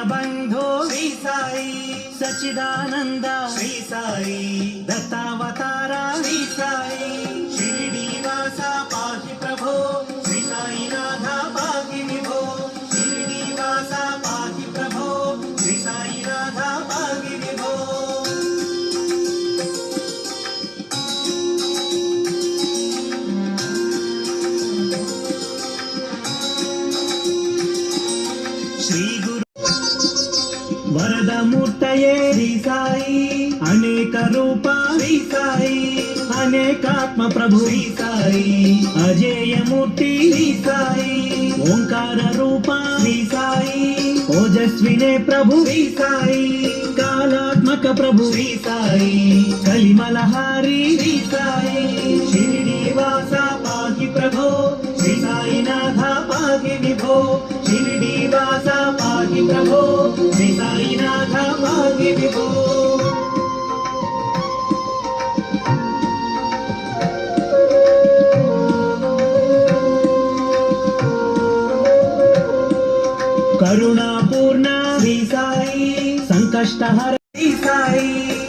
दीनबन्धो श्री साई सच्चिदानंद श्री साई दत्तावतारा श्री साई शिरडीवासा पाहि प्रभो श्री साईनाथा पाहि विभो शिरडीवासा पाहि प्रभो श्री साईनाथा पाहि विभो श्री गुरु वरदमूर्तये श्री साई अनेक रूप श्री साई अनेकात्म प्रभु श्री साई अजेय मूर्ति श्री साई ओंकार रूप श्री साई ओजस्विने प्रभु श्री साई कालात्मक प्रभु श्री साई कलिमलहारी श्री साई शिरडीवासा पाहि प्रभो श्री साईनाथा पाहि विभो शिरडीवासा पाहि प्रभो श्री साईनाथा पाहि विभो करुणापूर्ण श्री साई संकष्टहर श्री साई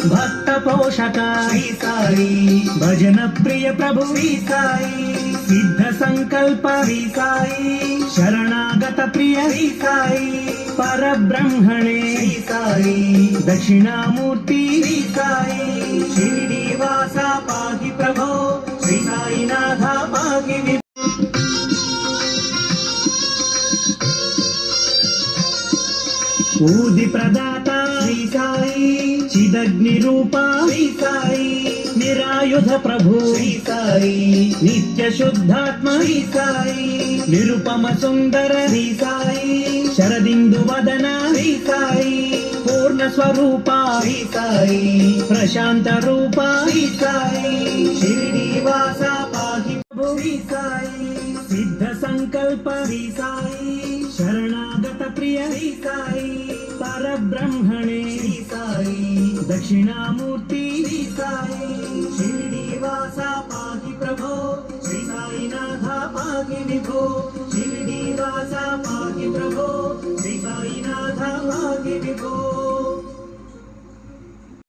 भक्त पोषक श्री साई भजन प्रिय प्रभु श्री साई सिद्ध संकल्प श्री साई शरणागत प्रिय श्री साई परब्रह्मणे श्री साई दक्षिणामूर्ति श्री साई शिरडीवासा पाहि प्रभो श्री साईनाथा पाहि विभो ऊदि प्रदाता श्री साई चिदग्नि रूपा श्री साई निरायुध प्रभु श्री साई नित्य शुद्धात्मा श्री साई निरुपम सुंदर श्री साई शरदिंदु वदन श्री साई पूर्ण स्वरूपा श्री साई प्रशांत रूपा श्री साई शिरडीवासा पाहि प्रभु श्री साई सिद्ध संकल्प श्री साई शरणागत प्रिय श्री साई परब्रह्मणे श्री साई दक्षिणामूर्ति श्री साई शिरडीवासा पाहि प्रभो श्री साईनाथा पाहि विभो शिरडीवासा पाहि प्रभो श्री साईनाथा पाहि विभो